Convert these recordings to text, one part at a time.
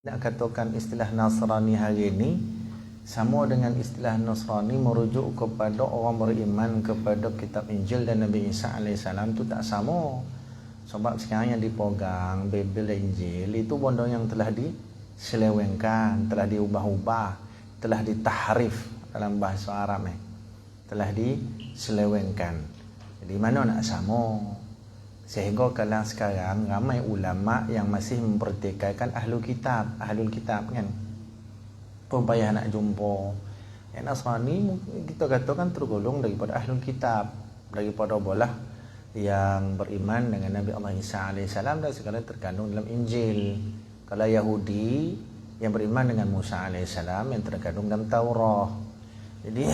nak katakan istilah Nasrani hari ini sama dengan istilah Nasrani merujuk kepada orang beriman kepada kitab Injil dan Nabi Isa AS tu tak sama. Sebab sekarang yang dipegang Bible dan Injil itu benda yang telah diselewengkan, telah diubah-ubah, telah ditahrif dalam bahasa Arab telah diselewengkan. Jadi mana nak sama? Sehingga kalau sekarang ramai ulama yang masih mempertikaikan ahlul kitab kan. Pun payah nak jumpa. Yang Nasrani kita katakan tergolong daripada ahlul kitab, daripada bolah yang beriman dengan Nabi Allah Isa AS dan segala terkandung dalam Injil. Kalau Yahudi yang beriman dengan Musa AS yang terkandung dalam Taurat. Jadi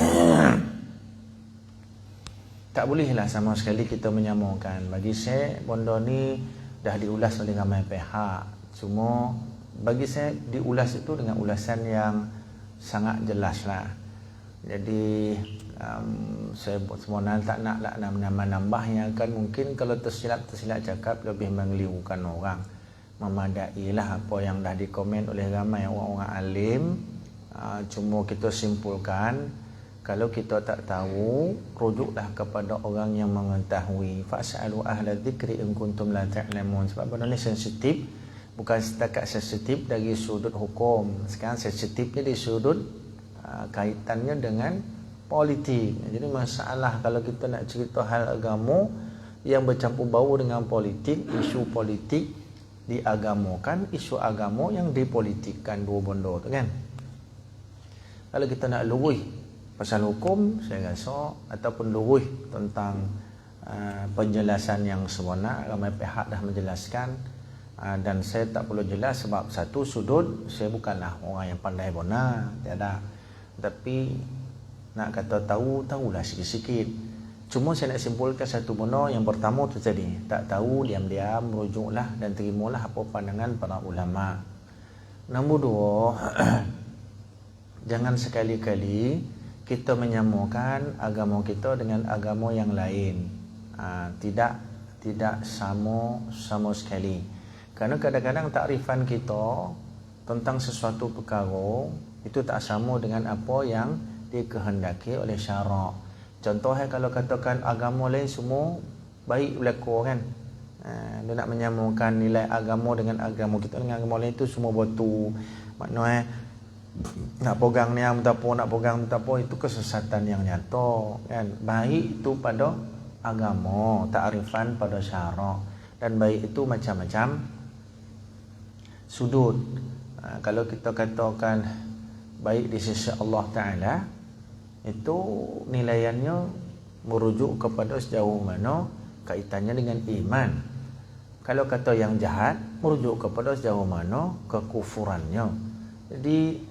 tak bolehlah sama sekali kita menyamakan. Bagi saya benda ni dah diulas oleh ramai pihak. Cuma bagi saya diulas itu dengan ulasan yang sangat jelas lah. Jadi saya semua tak nak lah nambah-nambahnya kan. Mungkin kalau tersilap cakap lebih mengelirukan orang. Memadailah apa yang dah dikomen oleh ramai orang-orang alim. Cuma kita simpulkan, kalau kita tak tahu, rujuklah kepada orang yang mengetahui. Fas'alu ahla dzikri in kuntum la ta'lamun. Sebab benda ni sensitif, bukan setakat sensitif dari sudut hukum. Sekarang sensitifnya di sudut kaitannya dengan politik. Jadi masalah kalau kita nak cerita hal agama yang bercampur bau dengan politik, isu politik diagamakan, isu agama yang dipolitikkan, dua benda tu kan. Kalau kita nak lurus pasal hukum, saya rasa, ataupun lurus tentang penjelasan yang sebenar, ramai pihak dah menjelaskan, dan saya tak perlu jelas sebab satu sudut saya bukanlah orang yang pandai benar, tiada. Tapi nak kata tahulah sikit-sikit. Cuma saya nak simpulkan satu benda. Yang pertama tu tadi, tak tahu diam-diam merujuklah dan terimalah apa pandangan para ulama. Nombor dua, jangan sekali-kali kita menyamakan agama kita dengan agama yang lain. Tidak sama sekali. Kerana kadang-kadang takrifan kita tentang sesuatu perkara itu tak sama dengan apa yang dikehendaki oleh syarak. Contohnya kalau katakan agama lain semua baik berlaku kan. Dia nak menyamakan nilai agama dengan agama kita dengan agama lain itu semua batu. Maknanya nak pegang ni nak pegang itu kesesatan yang nyata kan. Baik itu pada agama, takrifan pada syarak, dan baik itu macam-macam sudut. Kalau kita katakan baik di sisi Allah Ta'ala, itu nilaiannya merujuk kepada sejauh mana kaitannya dengan iman. Kalau kata yang jahat, merujuk kepada sejauh mana kekufurannya. Jadi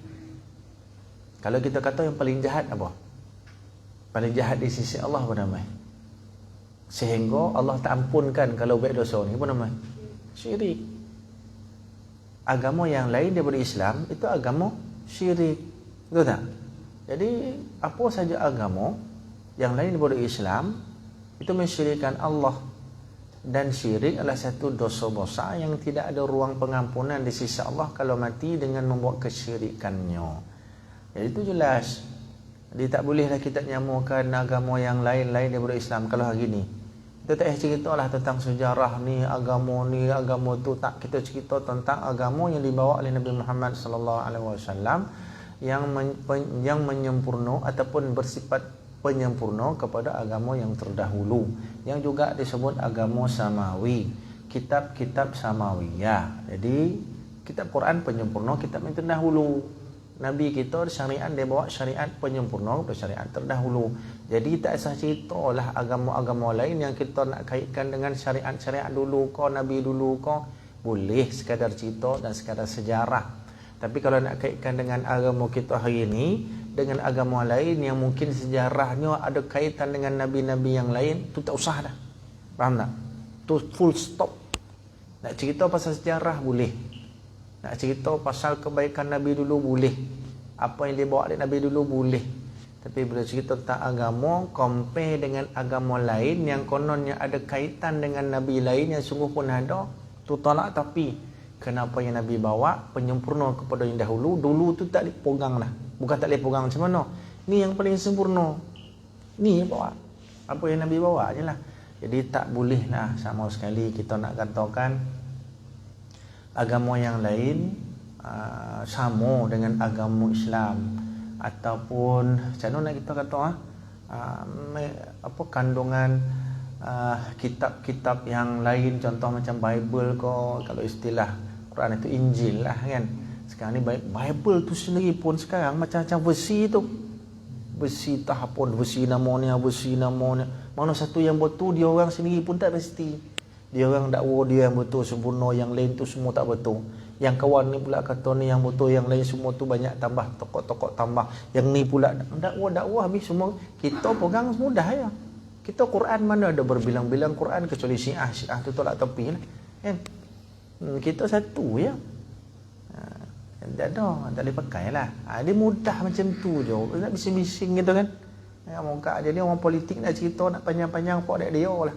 kalau kita kata yang paling jahat apa? Paling jahat di sisi Allah apa nama? Sehingga Allah tak ampunkan kalau buat dosa ni apa nama? Syirik. Agama yang lain daripada Islam itu agama syirik. Betul tak? Jadi apa saja agama yang lain daripada Islam itu mensyirikkan Allah. Dan syirik adalah satu dosa besar yang tidak ada ruang pengampunan di sisi Allah kalau mati dengan membuat kesyirikannya. Jadi itu jelas. Jadi tak bolehlah kita nyamakan agama yang lain-lain daripada Islam. Kalau hari ni kita tak ceritalah tentang sejarah ni agama tu, tak. Kita cerita tentang agama yang dibawa oleh Nabi Muhammad sallallahu alaihi wasallam yang menyempurna ataupun bersifat penyempurna kepada agama yang terdahulu, yang juga disebut agama samawi, kitab-kitab samawiyah. Jadi kitab Quran penyempurna kitab yang terdahulu. Nabi kita syariat dia bawa syariat penyempurna kepada syariat terdahulu. Jadi tak usah ceritalah agama-agama lain yang kita nak kaitkan dengan syariat-syariat dulu ko, Nabi dulu ko. Boleh sekadar cerita dan sekadar sejarah. Tapi kalau nak kaitkan dengan agama kita hari ini dengan agama lain yang mungkin sejarahnya ada kaitan dengan nabi-nabi yang lain, tu tak usah dah. Faham tak? Tu full stop. Nak cerita pasal sejarah boleh. Nak cerita pasal kebaikan Nabi dulu boleh. Apa yang dia bawa oleh Nabi dulu boleh. Tapi bila cerita tentang agama, compare dengan agama lain yang kononnya ada kaitan dengan Nabi lain yang sungguh pun ada, tu tolak tapi. kenapa yang Nabi bawa penyempurna kepada yang dahulu. Dulu tu tak boleh pegang lah. Bukan tak boleh pegang macam mana. Ni yang paling sempurna. Ni yang bawa. Apa yang Nabi bawa je lah. Jadi tak boleh lah sama sekali kita nak katakan agama yang lain sama dengan agama Islam. Ataupun macam mana nak kita kata apa kandungan kitab-kitab yang lain, contoh macam Bible ko, kalau istilah Quran itu Injil lah kan. Sekarang ni Bible tu sendiri pun sekarang macam-macam versi tu. Versi tahapun, versi namanya. Mana satu yang betul dia orang sendiri pun tak pasti. Dia orang dakwa dia yang betul sempurna, yang lain tu semua tak betul. Yang kawan ni pula kata ni yang betul, yang lain semua tu banyak tambah, tokok-tokok tambah. Yang ni pula dakwa habis semua kita pegang mudah ya. Kita Quran mana ada berbilang-bilang Quran kecuali Syiah tu tolak tepi lah. Kan? Kita satu ya. Tak boleh pakai lah. Dia mudah macam tu je. Nak bising-bising gitu kan. Muka jadi orang politik nak cerita nak panjang-panjang pok dia lah.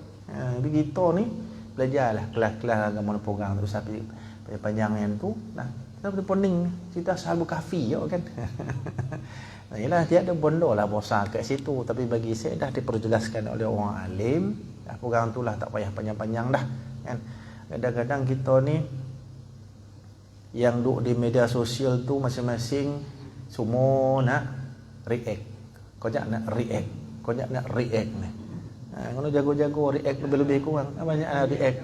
Jadi kita ni belajarlah kelas-kelas agama pegang terus sampai panjang yang tu. Nah, kita boleh pening cerita Ashabul Kahfi je kan. Nah, ialah dia ada benda lah bosan kat situ, tapi bagi saya dah diperjelaskan oleh orang alim. Dah pegang tu lah, tak payah panjang-panjang dah kan. Kadang-kadang kita ni yang duduk di media sosial tu masing-masing semua nak react. Kau nak react. Kau nak react ni. Kalau jago-jago react lebih-lebih kurang. Banyak nak react.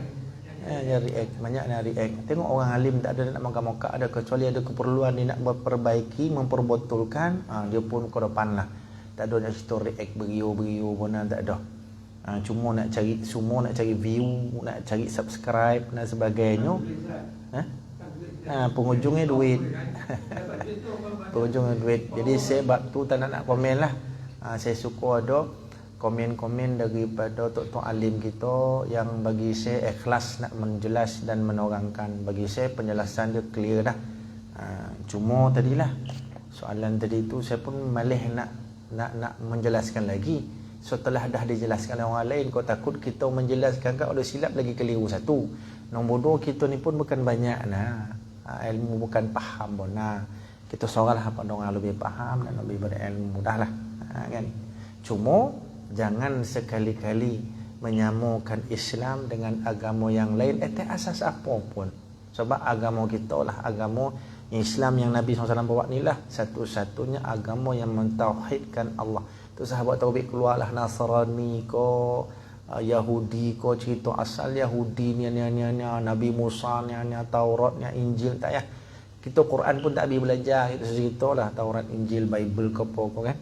React. Banyak nak react. Tengok orang alim tak ada nak moga-moga ada, kecuali ada keperluan dia nak memperbaiki, memperbetulkan, dia pun ke depan lah. Tak ada nak cerita react beriu pun tak ada. Cuma nak cari, semua nak cari view, nak cari subscribe dan sebagainya. Penghujungnya duit. Penghujungnya duit. Jadi saya bab tu tak nak komen lah. Saya suka ada komen-komen daripada tok-tok alim kita yang bagi saya ikhlas nak menjelas dan menerangkan. Bagi saya penjelasan dia clear dah. Cuma tadilah soalan tadi tu saya pun malih nak menjelaskan lagi. Setelah dah dijelaskan oleh orang lain, kau takut kita menjelaskan kan ada silap lagi keliru satu. Nombor dua, kita ni pun bukan banyak ilmu bukan faham pun. Kita seorang lah pada orang lebih faham dan lebih berilmu dah lah kan. Cuma jangan sekali-kali menyamakan Islam dengan agama yang lain atas asas apa pun. Sebab agama kita lah agama Islam yang Nabi SAW bawa ni lah satu-satunya agama yang mentauhidkan Allah. Tu sahabat tauhid keluarlah Nasrani ko, Yahudi ko, cerita asal Yahudi ni Nabi Musa ni Taurat ni Injil tak ya. Kita Quran pun tak habis belajar, kita ceritalah Taurat, Injil, Bible ke apa kan.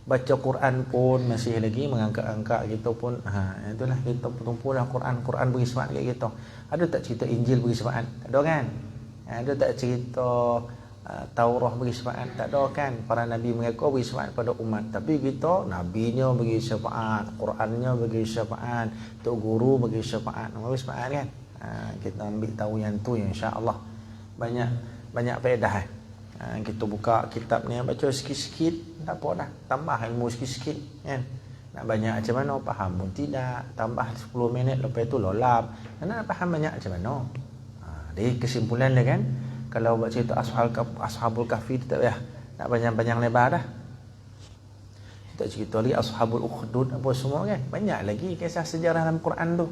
Baca Quran pun masih lagi mengangkat-angkat kita pun itulah kita tumpulah Quran beri semangat kat kita. Ada tak cerita Injil beri semangat? Tak ada kan? Ada tak cerita Taurah beri syafaat? Tak ada kan? Para nabi mereka beri syafaat pada umat. Tapi kita nabinya bagi syafaat, Qurannya bagi syafaat, tok guru bagi syafaat. Beri syafaat kan? Kita ambil tahu yang tu insya-Allah. Banyak faedah. Kita buka kitab ni baca sikit-sikit tak apa dah. Tambah ilmu sikit-sikit kan? Nak banyak macam mana faham pun tidak. Tambah 10 minit lepas tu lolap. Nak faham banyak macam mana? Jadi kesimpulan dia kan, kalau buat cerita Ashabul Kahfi tu tak payah nak panjang-panjang lebar dah. Kita cerita lagi Ashabul Ukhdud apa semua kan. Banyak lagi kisah sejarah dalam Quran tu.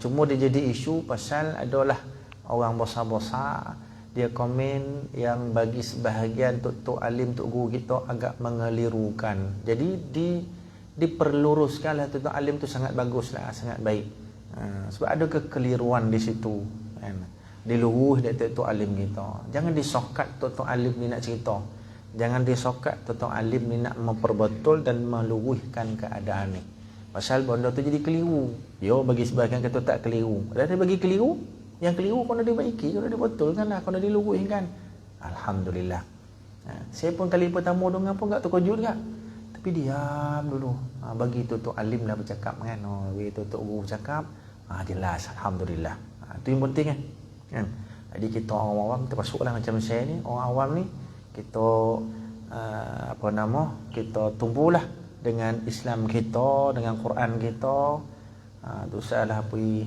Cuma dia jadi isu pasal adalah orang besar-besar dia komen yang bagi sebahagian tok alim, tok guru kita agak mengelirukan. Jadi diperluruskanlah tok alim tu sangat baguslah, sangat baik. Sebab ada kekeliruan di situ kan. Diluruh dari tok alim kita. Jangan disokat tok alim ni nak cerita. Jangan disokat tok alim ni nak memperbetul dan meluruhkan keadaan ni. Pasal benda tu jadi keliru. Dia bagi sebahagian kata tak keliru. Ada bagi keliru, yang keliru kena dibaiki, kena dibetulkan lah, kena diluruhkan. Alhamdulillah. Saya pun kali pertama dengar pun tak terkejut tak. Tapi diam dulu. Bagi tok alim lah bercakap kan. Bagi tok guru bercakap, jelas alhamdulillah. Itu yang penting kan. Jadi kita orang awam termasuklah macam saya ni, orang awam ni kita kita tumbuhlah dengan Islam kita, dengan Quran kita. Tu salah pergi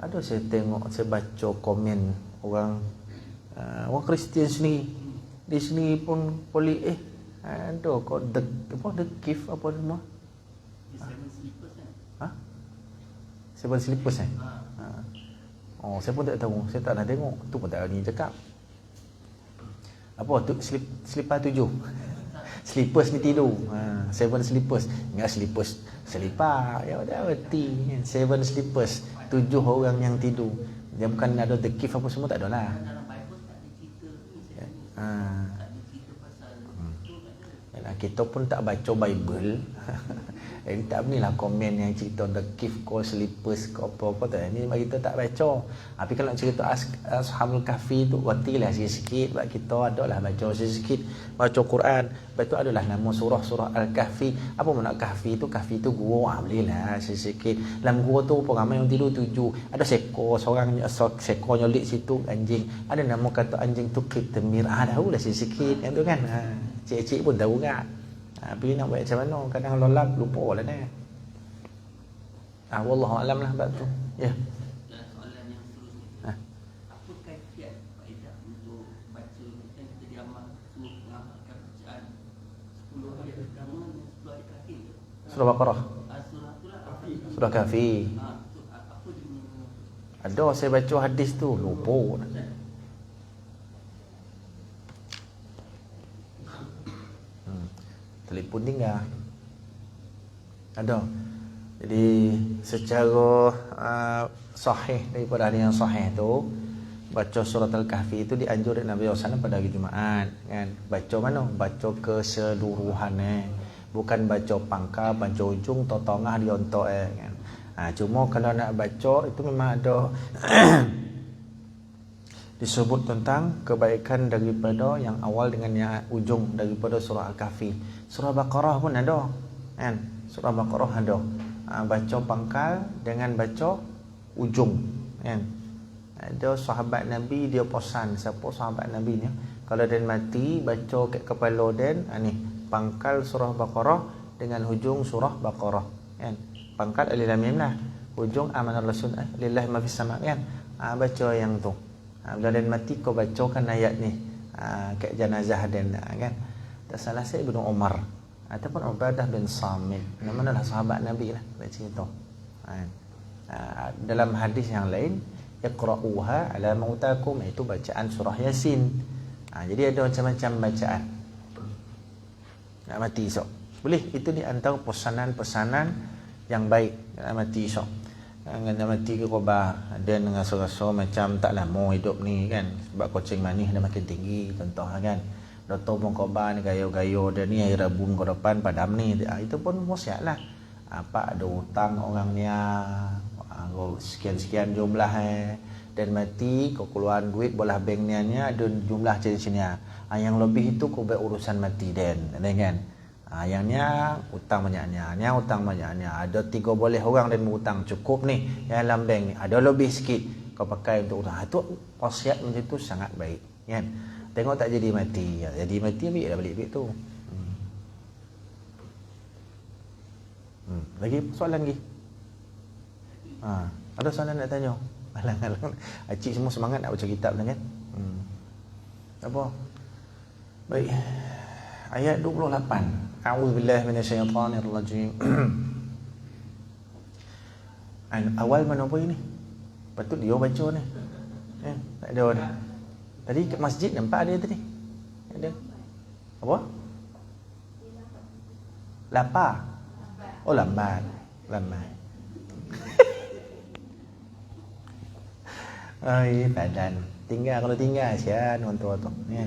Ada saya tengok, saya baca komen orang Kristian sini. Di sini pun boleh ada kok the gift apa semua. Seven slippers Oh, saya pun tak tahu. Saya tak nak tengok. Tu pun tak ni cakap. Apa tu selipar 7. Slippers ni tidur. Seven slippers. Ingat slippers selipar. Ya dah erti. Seven slippers. 7 orang yang tidur. Dia bukan ada the gift apa semua, tak ada lah. Kita pun tak baca Bible. Tak berilah komen yang cerita the gift call slippers ke apa-apa tu. Ni kita tak baca. Tapi kalau cerita Ashabul Kahfi tu retilah sikit-sikit. Sebab kita adalah baca sikit-sikit. Baca Quran. Lepas tu adalah nama surah Al-Kahfi. Apa makna Kahfi tu? Kahfi tu gua. Bolehlah sikit-sikit. Dalam gua tu apa ramai yang tidur 7. Ada seekor seorang seekor nyolik situ anjing. Ada nama kata anjing tu Kitemir. Tahulah sikit-sikit yang tu kan. Cik-cik pun tahu tak? Tapi nak buat macam mana? Kadang lolap lupa lah ni. Wallahu alam lah bab tu. Ya. Soalan yang seterusnya. Apa kaifiat faedah untuk baca macam kita diamal mengamalkan bacaan 10 ayat pertama dan 10 ayat terakhir? Surah Baqarah. Surah tu lah. Surah Kahfi. Apa dia? Ada saya baca hadis tu lupa. Telefon tinggal. Ada. Jadi secara sahih, daripada hadis yang sahih tu, baca surat Al-Kahfi itu dianjurkan Nabi SAW pada hari Jumaat kan. Baca mana? Baca keseluruhannya. Bukan baca pangkal, baca ujung, tengah dia untuk kan. Cuma kalau nak baca itu memang ada disebut tentang kebaikan daripada yang awal dengan yang ujung daripada surah Al-Kahfi. Surah Baqarah pun ada kan. Surah Baqarah ada baca pangkal dengan baca ujung kan. Ada sahabat Nabi dia pesan, siapa sahabat Nabi ni, kalau dia mati baca kat kepala dan ni pangkal surah Baqarah dengan hujung surah Baqarah kan. Pangkal alif lam mim lah, hujung amanar rasul lillahi ma fis sama kan. Baca yang tu. Bila dia mati kau bacakan ayat ni kat jenazah dan kan. Tak salah saya Ibnu Umar ataupun Ubadah bin Samit, nama-nama sahabat Nabi lah baca itu. Dalam hadis yang lain iqra'uha ala mautakum, itu bacaan surah Yasin. Jadi ada macam-macam bacaan nak mati esok. Boleh, itu di antara pesanan-pesanan yang baik nak mati esok. Nak mati ke khabar dan dengan rasa macam tak lama hidup ni kan, sebab kucing manis dah makin tinggi contohlah kan. Doktor pun khabar ni gayo-gayo dan ni hari Rabu minggu depan padam ni. Itu pun wasiat lah. Apa ada hutang orang ni sekian-sekian jumlah dan mati kau keluar duit bola bank ni ada jumlah macam sini. Yang lebih itu kau buat urusan mati dan kan. Yangnya hutang banyaknya, ni hutang banyaknya. Ada 3 boleh orang dan hutang cukup ni dalam bank ni. Ada lebih sikit kau pakai untuk hutang. Itu wasiat macam tu sangat baik kan. Tengok tak jadi mati. Jadi mati ambil dah balik duit tu. Lagi soalan lagi? Ada soalan nak tanya? Alang-alang acik semua semangat nak baca kitab dah kan? Apa? Baik. Ayat 28. A'udzubillahi minasyaitonirrajim. Awal mana apa ini? Patut dia baca ni. Tak ada dah. Tadi kat masjid nampak ada tadi. Ada. Apa? Lapar. Oh lambat. Ai badan. Kalau tinggal sian orang tua tu. Ya.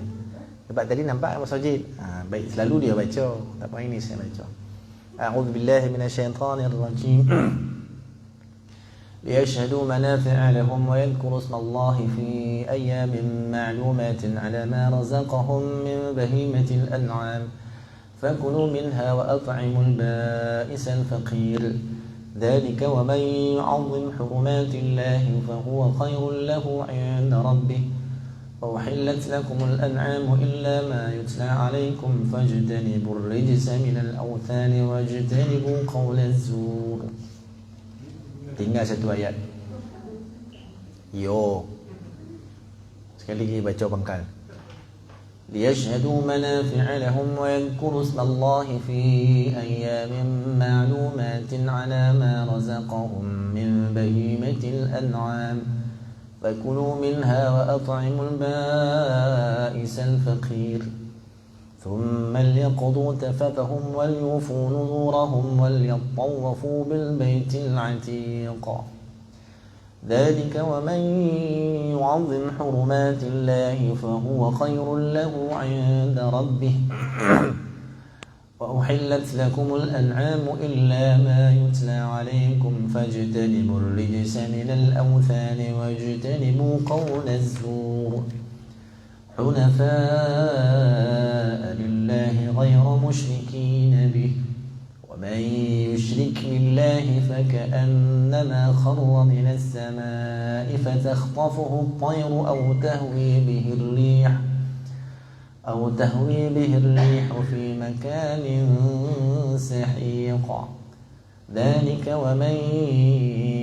Sebab tadi nampak masjid. Baik selalu dia baca. Tak apa ini saya baca. A'udzubillahi minasyaitonirrajim. ليشهدوا منافع لهم ويذكروا اسم الله في أيام معلومات على ما رزقهم من بهيمة الأنعام فكلوا منها وأطعموا البائس الفقير ذلك ومن يعظم حرمات الله فهو خير له عند ربه وأحلت لكم الأنعام إلا ما يتلى عليكم فاجتنبوا الرجس من الأوثان واجتنبوا قول الزور. Tinggal satu ayat. Yo. Sekali lagi baca pangkal. ليشهدوا منافع لهم ويذكروا اسم الله في أيام معلومات على ما رزقهم من بهيمة الأنعام فكلوا منها وأطعموا البائس الفقير ثم ليقضوا تفثهم وليوفوا نذورهم وليطوفوا بالبيت العتيق ذلك ومن يعظم حرمات الله فهو خير له عند ربه وأحلت لكم الأنعام إلا ما يتلى عليكم فاجتنبوا الرجس من الأوثان واجتنبوا قول الزور حنفاء لله غير مشركين به ومن يشرك بالله فكأنما خر من السماء فتخطفه الطير أو تهوي به الريح في مكان سحيق ذلك ومن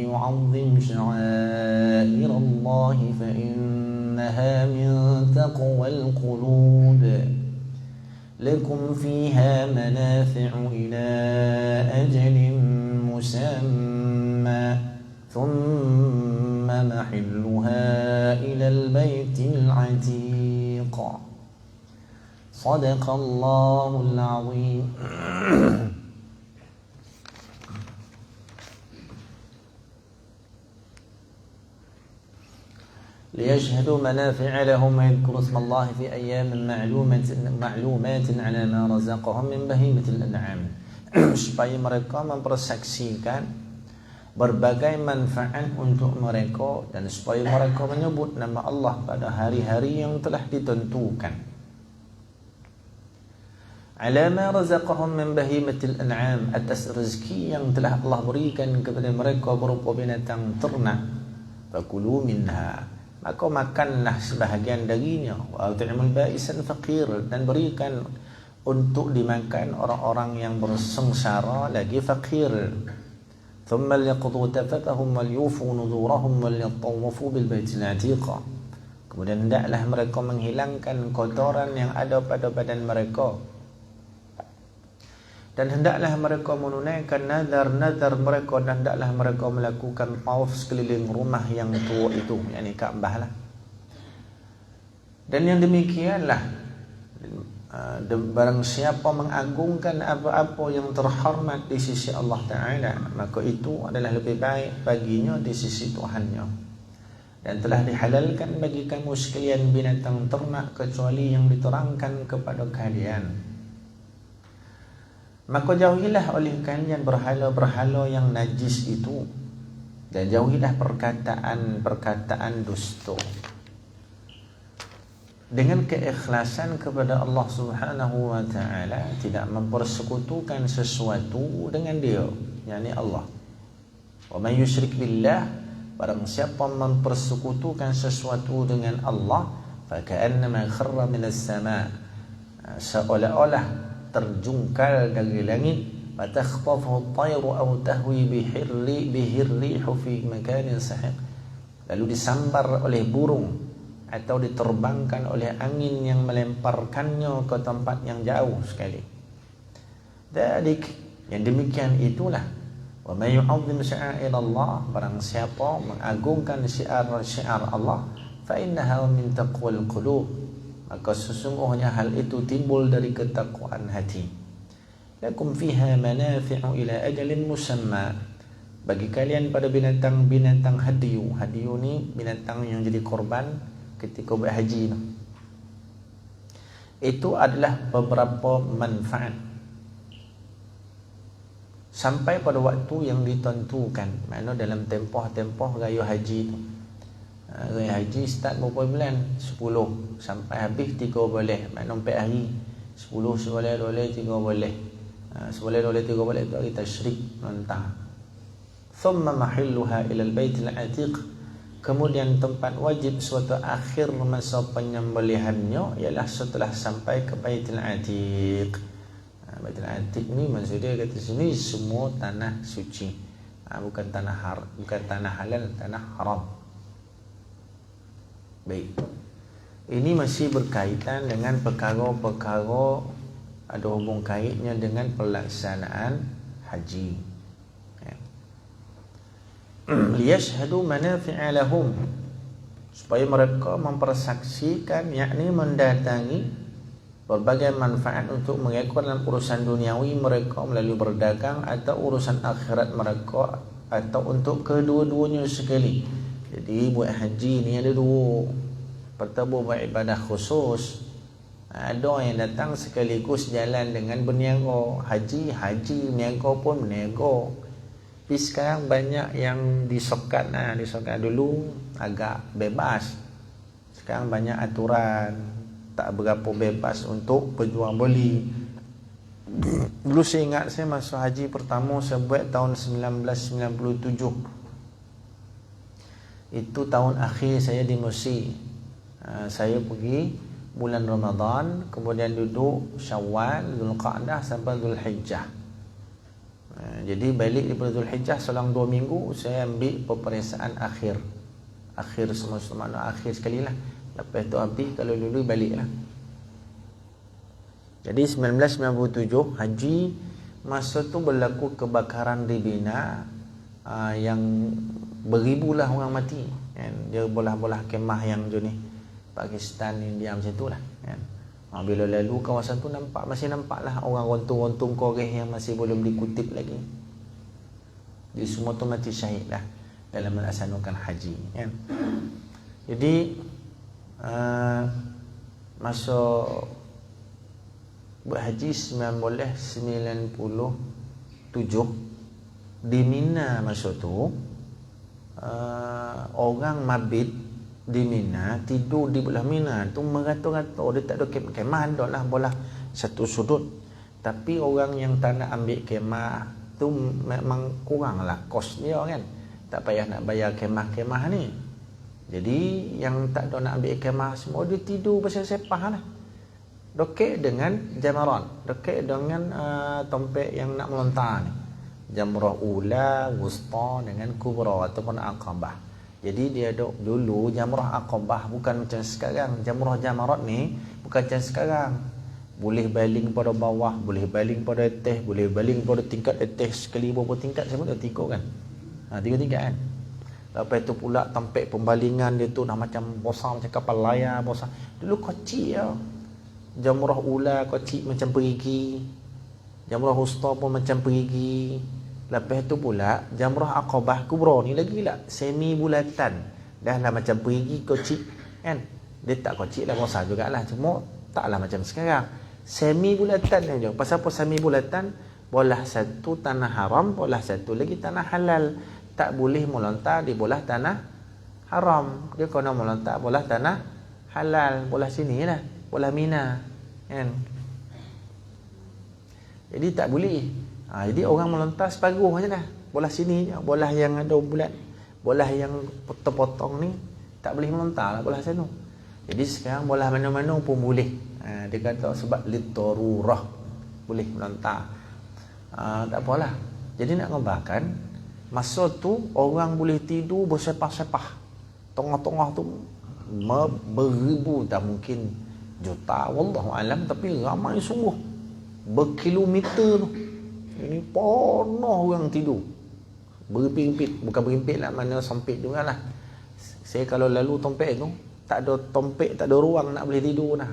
يعظم شعائر الله فإنها من تقوى القلوب لكم فيها منافع إلى أجل مسمى ثم محلها إلى البيت العتيق صدق الله العظيم. ليشهدوا منافع لهم ويذكروا اسم الله في أيام معلومات على ما رزقهم من بهيمة الأنعام supaya mereka mempersaksikan berbagai manfaat untuk mereka dan supaya mereka menyebut nama Allah pada hari-hari yang telah ditentukan. Ala ma razaqahum min bahimatil an'am, atas rezeki yang telah Allah berikan kepada mereka berupa binatang ternak. Fakulu minha, maka makanlah sebahagian darinya. Wa at'imul ba'isan faqir, dan berikan untuk dimakan orang-orang yang bersengsara lagi fakir. Thumma liyaqdu tafatahum wal yufu nuzurahum wal yatawafu bil baitil atiq. Kemudian hendaklah mereka menghilangkan kotoran yang ada pada badan mereka, dan hendaklah mereka menunaikan nazar-nazar mereka, dan hendaklah mereka melakukan tawaf sekeliling rumah yang tua itu, yakni Kaabah lah. Dan yang demikianlah, barang siapa mengagungkan apa-apa yang terhormat di sisi Allah Ta'ala, maka itu adalah lebih baik baginya di sisi Tuhannya. Dan telah dihalalkan bagi kamu sekalian binatang ternak kecuali yang diterangkan kepada kalian. Maka jauhilah oleh kalian berhala-berhala yang najis itu, dan jauhilah perkataan-perkataan dusta. Dengan keikhlasan kepada Allah Subhanahu wa Ta'ala, tidak mempersekutukan sesuatu dengan Dia, yakni Allah. Wa man yusyrik billah, barang siapa mempersekutukan sesuatu dengan Allah, faka'annama kharra minas sama', seolah-olah terjungkal dari langit, fatakhtafuhu at-tayru aw tahwi bihi ar-rihu fi makanin sahiq, lalu disambar oleh burung atau diterbangkan oleh angin yang melemparkannya ke tempat yang jauh sekali. Dalik, yang demikian itulah, wa may yu'azzim sya'air Allah, barang siapa mengagungkan syiar-syiar Allah, fa innaha min taqwal qulub, maka sesungguhnya hal itu timbul dari ketakwaan hati. Lakum fiha manafi'u ila ajalin musamma, bagi kalian pada binatang-binatang hadiyu. Hadiyu ni binatang yang jadi korban ketika buat haji. Itu adalah beberapa manfaat sampai pada waktu yang ditentukan. Maknanya dalam tempoh raya haji tu, raya haji start berapa bulan? 10 sampai habis 3 boleh. Maknanya 4 hari. 10 seboleh 3 boleh. Seboleh 3 boleh itu hari tasyrik mentah. Thumma mahilluha ila al-baitil atiq, kemudian tempat wajib suatu akhir masa penyembelihannya ialah setelah sampai ke Baitul Atiq. Baitul Atiq ni maksudnya kata sini semua tanah suci. Bukan tanah halal, tanah haram. Baik. Ini masih berkaitan dengan perkara-perkara ada hubung kaitnya dengan pelaksanaan haji. Liyashhadu manafi'a lahum, supaya mereka mempersaksikan, yakni mendatangi berbagai manfaat untuk mereka dalam urusan duniawi mereka melalui berdagang atau urusan akhirat mereka, atau untuk kedua-duanya sekali. Jadi buat haji ni ada dua. Pertama buat ibadah khusus. Ada yang datang sekaligus jalan dengan berniaga. Haji, berniaga pun berniaga. Tapi sekarang banyak yang disokat dulu agak bebas. Sekarang banyak aturan, tak berapa bebas untuk berjual beli. Dulu saya ingat saya masuk haji pertama saya buat tahun 1997. Itu tahun akhir saya di Mesir. Saya pergi bulan Ramadan, kemudian duduk Syawal, Zulqa'dah sampai Zulhijjah. Jadi balik daripada Zulhijjah selang 2 minggu saya ambil peperiksaan akhir semua akhir sekali lah. Lepas tu habis, kalau dulu balik lah. Jadi 1997 haji, masa tu berlaku kebakaran di Bina, yang beribulah orang mati kan. Dia bolah-bolah kemah yang tu ni Pakistan, India macam tu lah kan. Bila lalu kawasan tu masih nampak lah orang rontung-rontung koreh yang masih belum dikutip lagi. Jadi semua tu mati syahid lah dalam melaksanakan haji kan. Jadi masa berhaji 1997 di Mina, masa tu orang mabit di Mina tidur di belah Mina tu meratur-ratur. Dia tak ada kemah, ada lah bola satu sudut. Tapi orang yang tak nak ambil kemah tu memang kurang lah kos dia kan. Tak payah nak bayar kemah-kemah ni. Jadi yang tak ada nak ambil kemah semua dia tidur pasal sepah lah. Dokek dengan jamaran, dokek dengan tompek yang nak melontar ni. Jamrah ula, wusta dengan kubra ataupun aqabah. Jadi dia dulu jamrah aqabah bukan macam sekarang. Jamrah jamarat ni bukan macam sekarang. Boleh baling pada bawah, boleh baling pada atas, boleh baling pada tingkat atas sekali berapa tingkat saya pun dah tiga kan. 3 tingkat kan. Lepas tu pula tampek pembalingan dia tu dah macam besar macam kapal layar besar. Dulu kecil ya. Jamrah ula kecil macam perigi. Jamrah wusta pun macam perigi. Lepas tu pula jamrah aqabah kubra ni lagi lah semi bulatan. Dah lah macam perigi kecil kan. Dia tak kecil lah, besar jugalah, cuma taklah macam sekarang. Semi bulatan aja. Pasal apa semi bulatan? Bolah satu tanah haram, bolah satu lagi tanah halal. Tak boleh melontar di bolah tanah haram. Dia kena melontar bolah tanah halal, bolah sini lah, bolah Mina kan. Jadi tak boleh. Jadi orang melontar separuh aja dah. Bolah sini je, bolah yang ada bulat, bolah yang potong-potong ni tak boleh melontar lah bolah sana. Jadi sekarang bolah mana-mana pun boleh. Dia kata sebab litarurah boleh melontar. Tak apalah. Jadi nak ngabarkan masa tu orang boleh tidur bersepah-sepah. Tengah-tengah tu beribu, tak mungkin juta wallahu alam, tapi ramai sungguh. Berkilometer tu. Ini penuh orang tidur. Berimpit-impit, bukan berimpit lah, mana sempit juga lah. Saya kalau lalu tompek tu, tak ada tompek, tak ada ruang nak boleh tidur lah.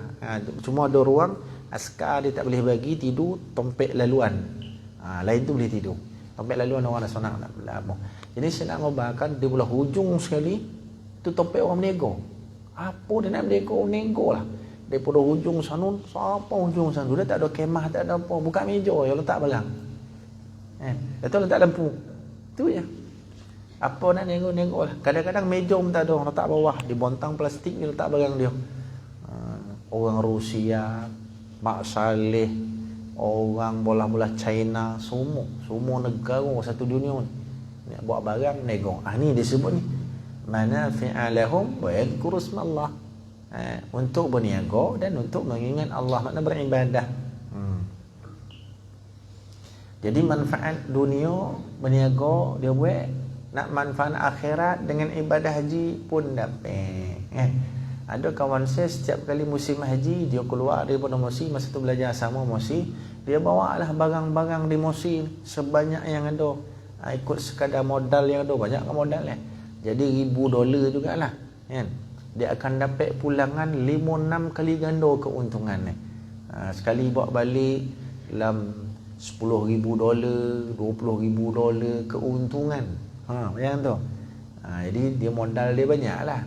Cuma ada ruang, askar dia tak boleh bagi tidur tompek laluan. Lain tu boleh tidur. Tompek laluan orang dah senang nak apa. Jadi saya nak ngobarkan di belah hujung sekali, tu tompek orang menego. Apa dia nak menego lah. Daripada hujung sana, siapa hujung sana, dia tak ada kemah, tak ada apa. Buka meja, ya letak barang. Lepas letak lampu. Tu je. Apa nak nego-nego lah. Kadang-kadang meja pun tak ada, letak bawah. Di bontang plastik ni letak barang dia. Orang Rusia, Mak Saleh, orang bola-bola China, semua negara satu dunia ni nak buat barang nego. Ni disebut ni manafi'alahum wa yadhkuru ismallah. Untuk berniaga dan untuk mengingat Allah, makna beribadah. Jadi manfaat dunia berniaga dia buat, nak manfaat akhirat dengan ibadah haji pun dapat. Ada kawan saya setiap kali musim haji dia keluar daripada Mosi, masa tu belajar sama Mosi, dia bawa lah barang-barang di Mosi sebanyak yang ada. Ikut sekadar modal yang ada, banyak kan modal jadi $1,000 jugalah kan. Dia akan dapat pulangan 5-6 kali ganda keuntungan sekali bawa balik dalam $10,000, $20,000 keuntungan. Bayang tu. Jadi dia modal dia banyak lah.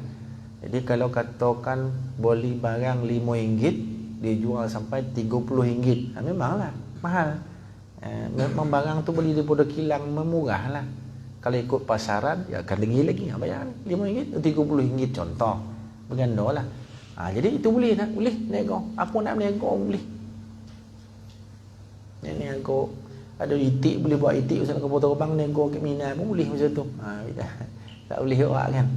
Jadi kalau katakan beli barang RM5, dia jual sampai RM30. Memanglah mahal. Memang barang tu beli daripada kilang memurah lah. Kalau ikut pasaran ya akan lagi bayar RM5 atau RM30 contoh. Berganda lah. Jadi itu boleh nego. Apa nak nego boleh. Nego ada itik, boleh buat itik usah ke potong bang, nego ke Mina pun boleh macam tu. Tak boleh orang kan.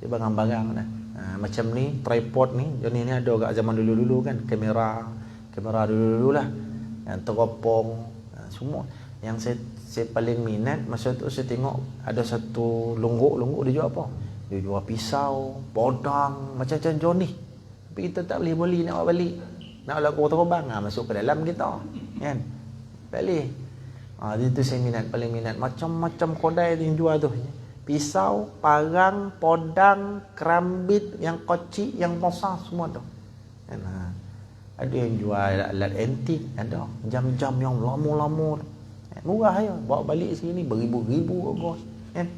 Dia barang-barang dah. Macam ni tripod ni, jenis ni ada kat zaman dulu-dulu kan, kamera dulu-dulu lah. Yang teropong semua. Yang saya paling minat masa tu saya tengok ada satu longgok dia jual apa? Dia jual pisau, podang, macam-macam Johnny. Tapi kita tak boleh beli nak bawa balik. Nak laku terbang masuk ke dalam kita kan. Tak boleh. Itu saya paling minat. Macam-macam kodai yang jual tu. Pisau, parang, podang, kerambit, yang kocik, yang besar semua tu. Kan? Ada yang jual alat antik, ada jam-jam yang lama-lama. Murah ya, bawa balik sini beribu-ribu bos. Kan?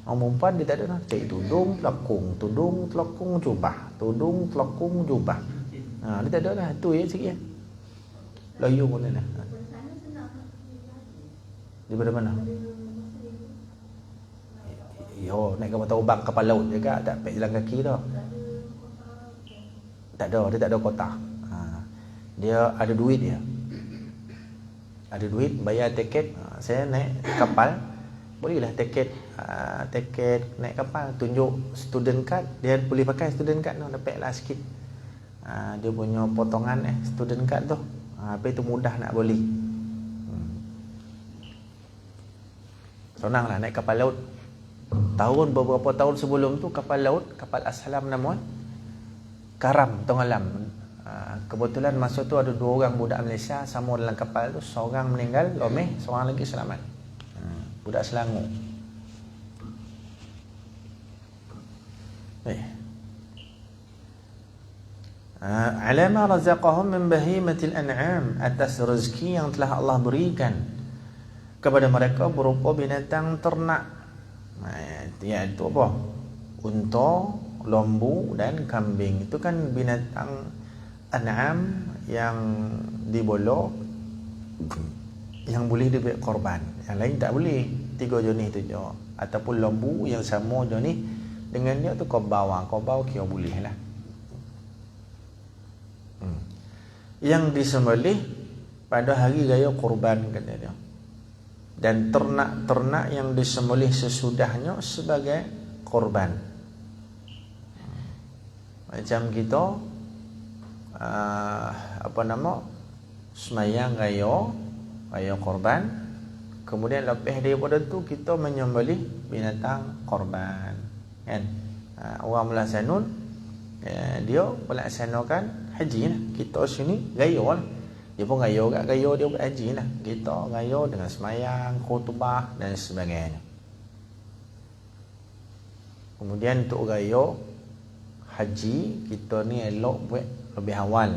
Orang perempuan dia tak ada lah. Cek tudung, telakung, jubah. Tudung, telakung, jubah. Dia tak ada lah. Tu je sikit. Layu pun ada. Daripada mana? Naik kapal terbang, kapal laut juga, tak pakai jalan kaki tau. Tak ada, dia tak ada kota. Dia ada duit dia. Ada duit, bayar tiket. Saya naik kapal, bolehlah tiket naik kapal, tunjuk student card, dia boleh pakai student card tu, dapat lah sikit. Dia punya potongan student card tu. Apa itu mudah nak beli. Senang lah naik kapal laut. Beberapa tahun sebelum tu kapal laut, kapal Aslam nama Karam Tenggelam. Kebetulan masa tu ada 2 orang budak Malaysia sama dalam kapal tu, seorang meninggal lomeh, seorang lagi selamat. Budak Selangor. Alama razaqahum min bahimatil an'am, atas rezeki yang telah Allah berikan kepada mereka berupa binatang ternak. Itu apa? Unta, lembu dan kambing. Itu kan binatang an'am yang dibolok, yang boleh dibuat korban. Yang lain tak boleh. 3 jenis tu je. Ataupun lembu yang sama jenis dengan dia tu kobau kira boleh lah. Yang disembelih pada hari raya korban kata dia. Dan ternak-ternak yang disembelih sesudahnya sebagai korban. Macam kita semayang raya korban, kemudian lepas daripada tu kita menyembelih binatang korban kan. Orang melaksanakan dia melaksanakan haji lah. Kita sini raya lah. Dia pun raya dia buat haji lah. Kita raya dengan semayang, khutbah dan sebagainya. Kemudian untuk raya haji, kita ni elok buat lebih awal.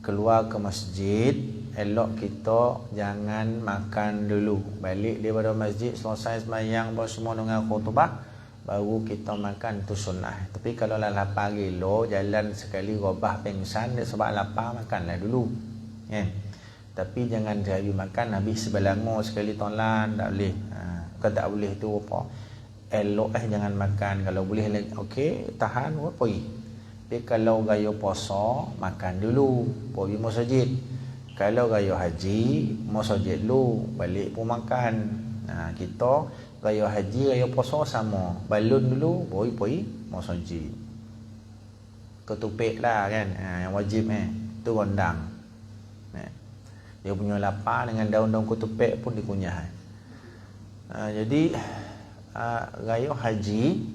Keluar ke masjid, elok kita jangan makan dulu. Balik daripada masjid, selesai semayang semua dengan khutbah, baru kita makan, tu sunnah. Tapi kalau lah lapar gila, jalan sekali robah pengsan, sebab lapar makanlah dulu. Tapi jangan jari makan habis sebelango sekali tolan, tak boleh. Kalau tak boleh tu apa? Elok jangan makan. Kalau boleh okey, tahan pergi. Tapi kalau gaya puasa, makan dulu, pergi masjid. Kalau gaya haji, masjid dulu, balik pun makan. Kita gaya haji, gaya puasa sama. Balun dulu, pergi masjid. Ketupik lah kan, yang wajib tu gondang. Dia punya lapar dengan daun-daun ketupik pun dikunyah. Jadi raya haji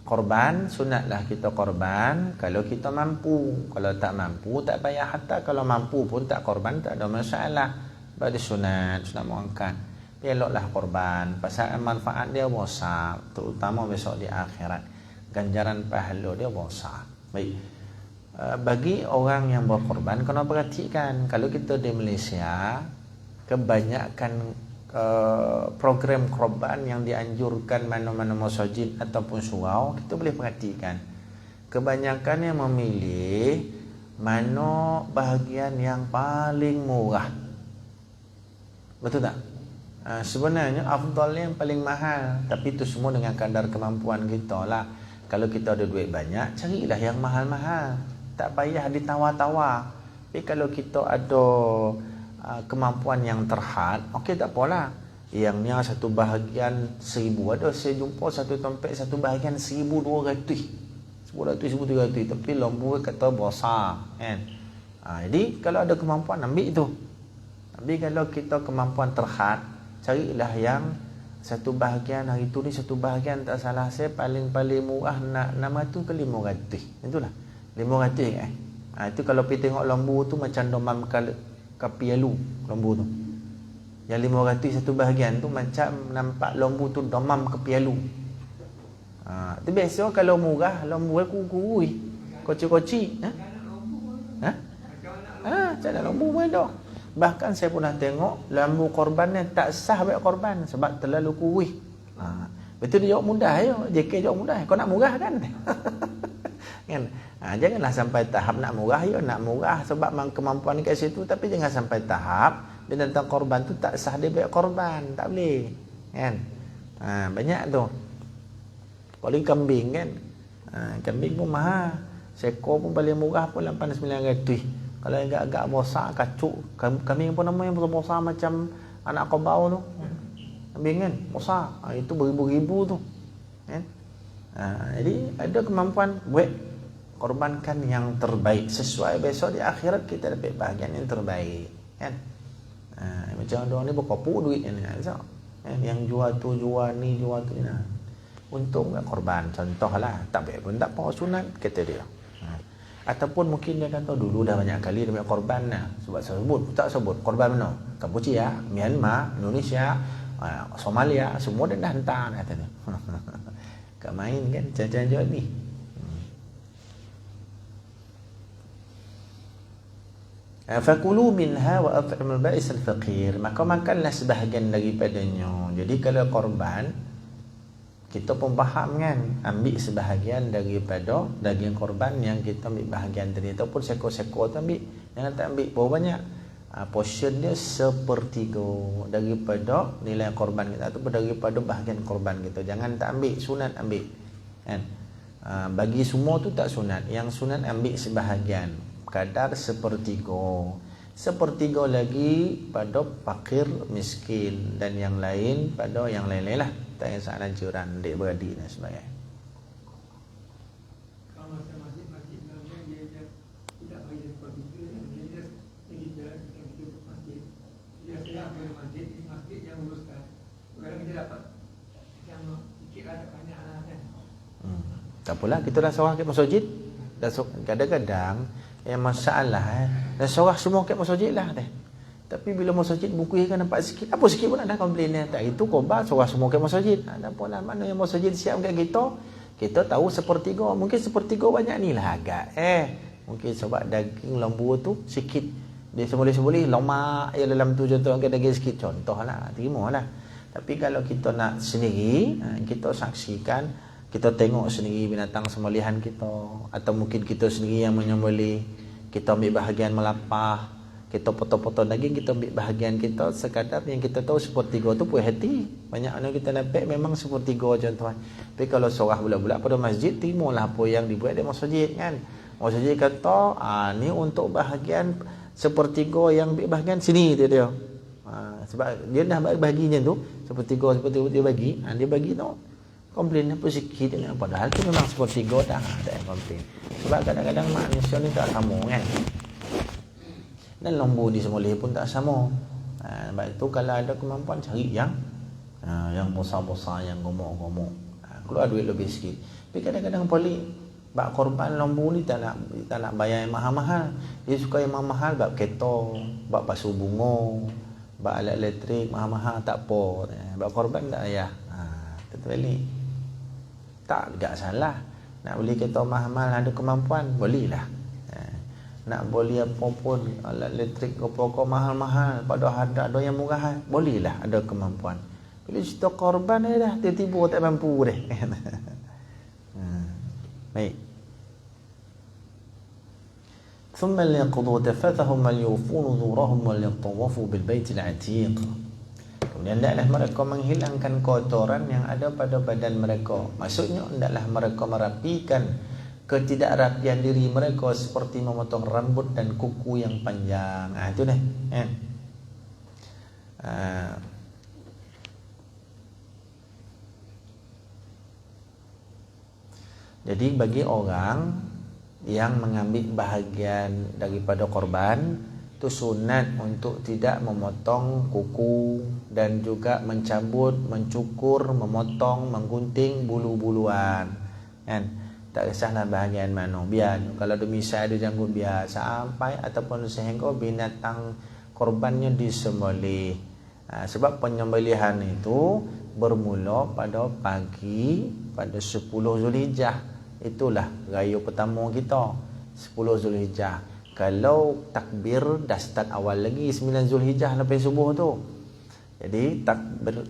korban, sunatlah kita korban kalau kita mampu. Kalau tak mampu tak payah, hatta kalau mampu pun tak korban tak ada masalah. Pada sunat muangkat. Eloklah korban pasal manfaat dia besar, terutama besok di akhirat. Ganjaran pahala dia besar. Baik. Bagi orang yang berkorban, kena perhatikan kalau kita di Malaysia kebanyakan program korban yang dianjurkan mana-mana masjid ataupun surau, kita boleh perhatikan kebanyakan yang memilih mana bahagian yang paling murah. Betul tak? Sebenarnya afdalnya yang paling mahal, tapi itu semua dengan kadar kemampuan kita lah. Kalau kita ada duit banyak, carilah yang mahal-mahal, tak payah ditawar-tawar. Tapi kalau kita ada kemampuan yang terhad, okey tak apalah. Yang satu bahagian 1,000 ada, saya jumpa satu tempat satu bahagian 1,200, 1,300, tapi lembu kata besar kan. Jadi kalau ada kemampuan ambil itu. Tapi kalau kita kemampuan terhad, carilah yang satu bahagian. Hari tu ni satu bahagian tak salah saya paling murah nak 600 ke 500. Itulah 500 kan. Itu kalau pergi tengok lembu tu macam domam kapialu lembu tu. Yang 500 satu bahagian tu macam nampak lembu tu domam kapialu. Tu biasa kalau murah lembu kurui, koci-koci. Macam lembu pun ada. Bahkan saya pernah tengok lembu korban ni tak sah buat korban sebab terlalu kurui. Betul dia jawab mudah ya. JK jawab mudah. Kau nak murah kan? Kan? Janganlah sampai tahap nak murah ya, nak murah sebab kemampuan kat situ, tapi jangan sampai tahap dia tentang korban tu tak sah dia buat korban, tak boleh. Kan? Banyak tu. Paling kambing kan. Kambing pun mahal. Seekor pun paling murah pun 8-900. Kalau agak-agak besar kacuk, kambing pun nama yang besar macam anak kobau tu. Kambing kan besar. Itu beribu-ribu tu. Kan? Jadi ada kemampuan buat korbankan yang terbaik sesuai besok di akhirat kita dapat bahagian yang terbaik kan. Macam orang ni berkopu duit ni kan? Yang jual tu jual ni jual tu ni untung tak korban contohlah, tak baik pun tak apa sunat kata dia. Ataupun mungkin dia kata dulu dah banyak kali dia buat korban sebab tak sebut korban mana, Kampuchea, Myanmar, Indonesia, Somalia, semua dia dah hantar katanya. Kau main kan jajan-jajan ni. Fakulu minha wa at'imul ba'is al-faqir, maka makanlah sebahagian daripadanya. Jadi kalau korban kita pun faham kan, ambil sebahagian daripada daging korban yang kita ambil bahagian tadi, ataupun sekor-sekor tu ambil, jangan tak ambil berapa banyak. Portion dia 1/3 daripada nilai korban kita ataupun daripada bahagian korban kita. Jangan tak ambil, sunat ambil kan. Bagi semua tu tak sunat, yang sunat ambil sebahagian kadar 1/3. 1/3 lagi pada fakir miskin dan yang lain pada yang lain-lain lah, tak yang saat anjuran adik beradik dan sebagainya. Kalau masjid-masjid dia tidak bagi dia masjid. Dia sedang masjid yang uruskan. Kadang kita dapat yang sikit ada banyak kan. Tak apalah, kita dah seorang ke masjid. Kadang-kadang yang masalah dan seorang semua ke masjid lah teh. Tapi bila masjid buku kan nampak sikit, apa sikit pun ada komplain tak itu korban seorang semua ke masjid. Tak apalah, mana yang masjid siap kat kita tahu 1/3, mungkin 1/3 banyak ni lah agak. Mungkin sebab daging lembu tu sikit. Dia seboleh-boleh lemak yang dalam tu, contoh ke daging sikit contohlah, terimalah. Tapi kalau kita nak sendiri, kita saksikan, kita tengok sendiri binatang sembelihan kita, atau mungkin kita sendiri yang menyembelih, kita ambil bahagian melapah, kita potong-potong daging, kita ambil bahagian kita, sekadar yang kita tahu 1/3 tu puas hati. Banyak mana kita dapat memang 1/3 contoh. Tapi kalau seorang bulat-bulat pada masjid, terimalah apa yang dibuat di masjid kan. Masjid kata, ni untuk bahagian 1/3 yang ambil bahagian sini dia. Sebab dia dah bahaginya tu 1/3 dia bagi, dia bagi tu komplain apa sikit dia, padahal tu memang 1/3 dah ada yang komplain. Sebab kadang-kadang manusia ni tak sama kan. Dan lembu di sembelih pun tak sama. Sebab itu kalau ada kemampuan cari yang besar-besar, yang gemuk-gemuk. keluar duit lebih sikit. Tapi kadang-kadang pelik, bak korban lembu ni tak nak bayar yang mahal-mahal. Dia suka yang mahal-mahal, bak kereta, bak pasu bunga, bak alat elektrik mahal-mahal, tak apa. Bak korban tak payah. Terbalik. Tak juga salah. Nak beli kereta mahal-mahal, ada kemampuan, belilah. Nak beli apa pun, alat elektrik apa-apa mahal-mahal, padahal ada yang murah, bolehlah, ada kemampuan. Bila cerita korban dah, tiba-tiba tak mampu dah. Baik. ثم ليقضوا تفثهم وليوفوا نذورهم وليطوفوا بالبيت العتيق. Kemudian hendaklah mereka menghilangkan kotoran yang ada pada badan mereka. Maksudnya hendaklah mereka merapikan ketidakrapian diri mereka seperti memotong rambut dan kuku yang panjang. Itu dah. Jadi bagi orang yang mengambil bahagian daripada korban, itu sunat untuk tidak memotong kuku dan juga mencabut, mencukur, memotong, menggunting bulu-buluan. Kan? Tak kisahlah bahagian mana. Biar kalau misal ada janggut, biar sampai ataupun sehingga binatang korbannya disembelih. Sebab penyembelihan itu bermula pada pagi pada 10 Zulhijjah. Itulah raya pertama kita, 10 Zulhijjah. Kalau takbir dah start awal lagi 9 Zulhijjah lepas subuh tu. Jadi takbir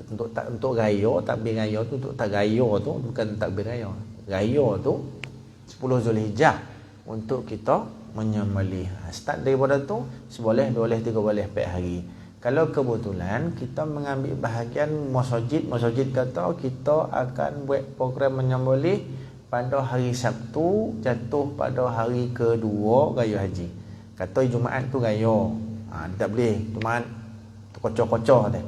untuk raya, takbir raya tu untuk tak raya tu, bukan takbir raya. Raya tu 10 Zulhijjah untuk kita menyembelih. Start daripada tu seboleh, 2 boleh, 3 boleh 4 hari. Kalau kebetulan kita mengambil bahagian masjid kata kita akan buat program menyembelih pada hari Sabtu jatuh pada hari kedua raya haji. Kata Jumaat tu raya. Tak boleh Jumaat tu kocok-kocok dah.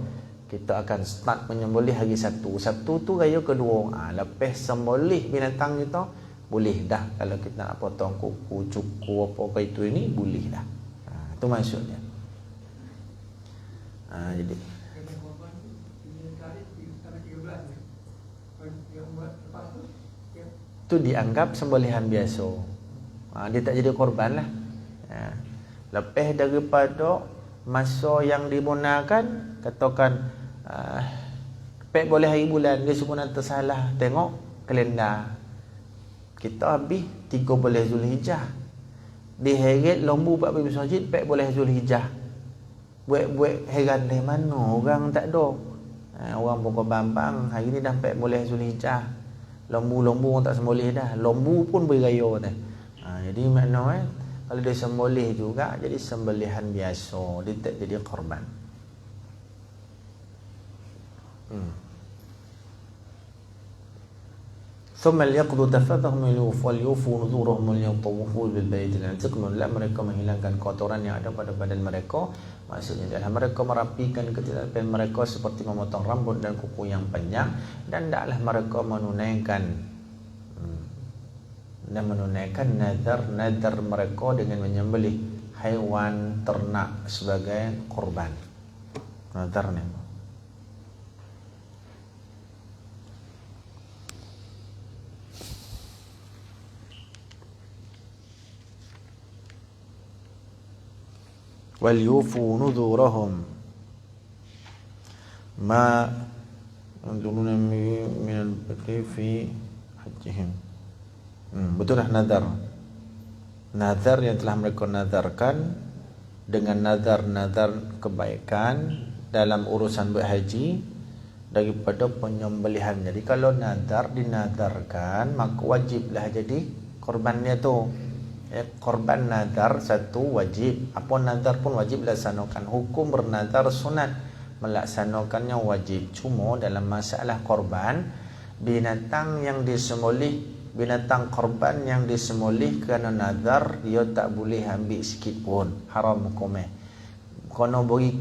Kita akan start menyembelih hari Sabtu. Sabtu tu raya kedua. Lepas sembelih binatang kita boleh dah. Kalau kita nak potong kuku, cukur apa itu ini boleh dah. Itu maksudnya. Jadi itu dianggap sembelihan biasa. Dia tak jadi korban lah. Lepas daripada masa yang digunakan, katakan pek boleh hari bulan, dia sebenarnya tersalah tengok kalender. Kita habis 13 Zulhijjah. Diheret lembu buat pergi masjid, pek boleh Zulhijjah. Buat heran dari mana orang tak ada. Orang pokok bambang hari ni dah pek boleh Zulhijjah. Lembu-lembu orang tak sembelih dah. Lembu pun beraya dah. Jadi makna kalau dia sembelih juga jadi sembelihan biasa, dia tak jadi korban. ثم ليقضوا تفثهم وليوفوا نذورهم وليطوفوا بالبيت العتيق. Kemudian mereka menghilangkan kotoran yang ada pada badan mereka. Maksudnya adalah mereka merapikan ketidakrapian mereka seperti memotong rambut dan kuku yang panjang, dan hendaklah mereka menunaikan nazar mereka dengan menyembelih haiwan ternak sebagai korban. Nazarnya وَلْيُوفُوا نُذُورَهُمْ مَا يَنْظُرُونَ مِنَ الْبَكْرِ فِي حَجِّهِمْ. Betullah nazar. Nazar yang telah mereka nazarkan dengan nazar-nazar kebaikan dalam urusan berhaji daripada penyembelihan. Jadi kalau nazar dinazarkan, maka wajiblah jadi korbannya tu. Korban nazar satu wajib. Apa nazar pun wajib laksanakan. Hukum bernazar sunat, melaksanakannya wajib. Cuma dalam masalah korban, binatang yang disembelih, binatang korban yang disembelih kerana nazar, dia tak boleh ambil sikit pun, haram hukumnya. Kena bagi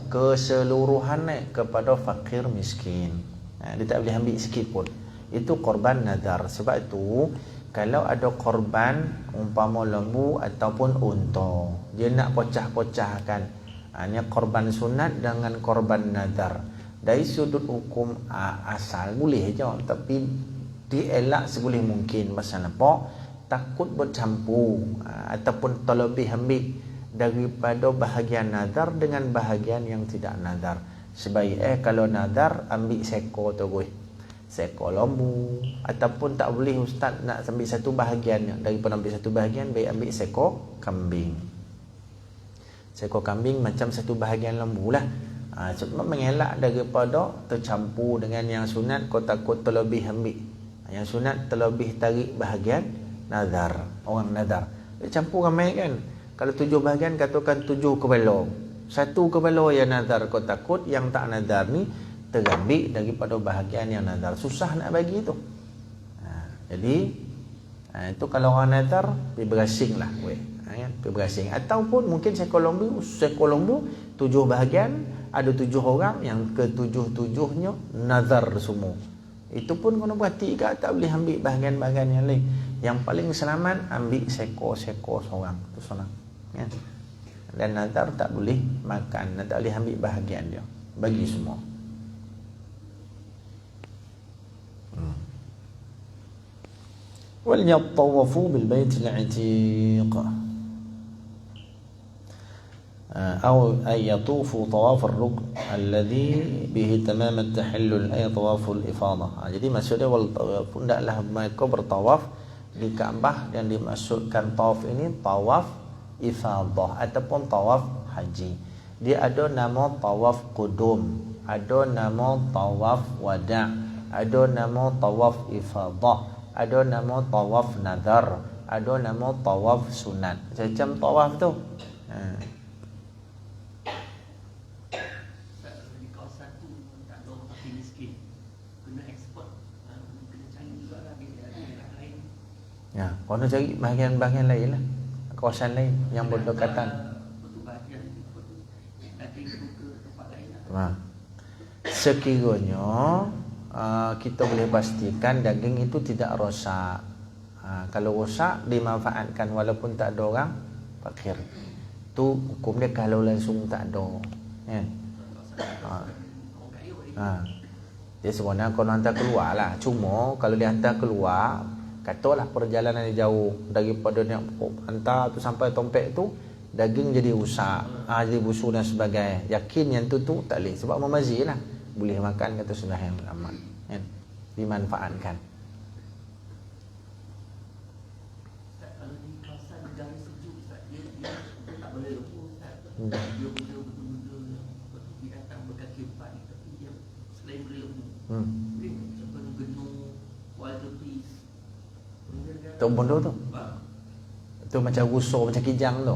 keseluruhan kepada fakir miskin. Dia tak boleh ambil sikit pun. Itu korban nazar. Sebab itu kalau ada korban umpama lembu ataupun unta, dia nak pecah-pecahkan. Ini korban sunat dengan korban nazar. Dari sudut hukum asal boleh je, tapi dielak seboleh mungkin. Pasal apa? Takut bercampur ataupun terlebih ambil daripada bahagian nazar dengan bahagian yang tidak nazar. Sebaik kalau nazar ambil seekor terus, seekor lembu, ataupun tak boleh ustaz nak ambil satu bahagian, daripada ambil satu bahagian baik ambil seekor kambing. Seekor kambing macam satu bahagian lembu lah. Cuma mengelak daripada tercampur dengan yang sunat, kau takut terlebih ambil. Yang sunat terlebih tarik bahagian nazar, orang nazar. Dia campur ramai kan. Kalau 7 bahagian, katakan 7 kepala. Satu kepala yang nazar, kau takut yang tak nazar ni terambil daripada bahagian yang nazar. Susah nak bagi tu. Jadi itu kalau orang nazar, pergi berasing lah. Pergi berasing. Ataupun mungkin seekor lembu 7 bahagian, ada 7 orang, yang ke-7-7-nya nazar semua. Itu pun kena berhati kat, tak boleh ambil bahagian-bahagian yang lain. Yang paling selamat ambil seekor-seekor seorang. Itu senang. Ya. Dan nazar tak boleh makan, tak boleh ambil bahagian dia. Bagi semua. Wal yatawafu bil baitil atiq. أو أن يطوفوا طواف الركن الذي به تمام التحلل أي طواف الإفاضة. Jadi maksudnya hendaklah mereka bertawaf di Kaabah, dan dimaksudkan tawaf ini tawaf ifadah ataupun tawaf haji. Dia ada nama tawaf qudum, ada nama tawaf wada', ada nama tawaf ifadah, ada nama tawaf nadar, ada nama tawaf sunat. Macam tawaf tu. Ya, kau nak cari bahagian-bahagian lain lah, kawasan lain yang berdekatan. Sekiranya kita boleh pastikan daging itu tidak rosak. Kalau rosak dimanfaatkan walaupun tak ada orang fakir. Tu hukum dia kalau langsung tak ada. Ya. Dia sebenarnya kau hantar keluar lah. Cuma kalau dia hantar keluar, katalah perjalanan dia jauh, daripada nak hantar tu sampai Tompek tu daging jadi rusak, jadi busuk dan sebagainya. Yakin yang tu tak boleh, sebab memazi lah. Boleh makan kata sebahagian ulama, kan? Dimanfaatkan. Kalau di kawasan negara sejuk, dia tak boleh lembu. Dia benda-benda binatang berkaki empat ni, tapi dia selain boleh lembu. Dia macam genung, wildebeest. Tu benda tu. Tu macam rusuk, macam kijang tu.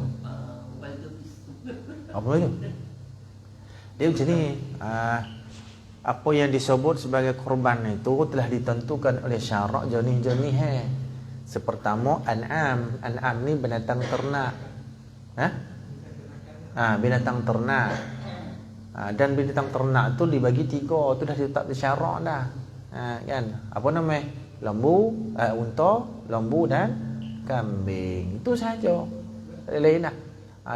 Apa tu? Dia macam ni. Apa yang disebut sebagai korban itu telah ditentukan oleh syarak jenis-jenis. Sepertama an'am. An'am ni binatang ternak. Binatang ternak. Dan binatang ternak tu dibagi 3. Tu dah ditetap di syarak dah. Kan? Apa namanya? Lembu, unta, lembu dan kambing. Itu saja. Tak ada lain lah.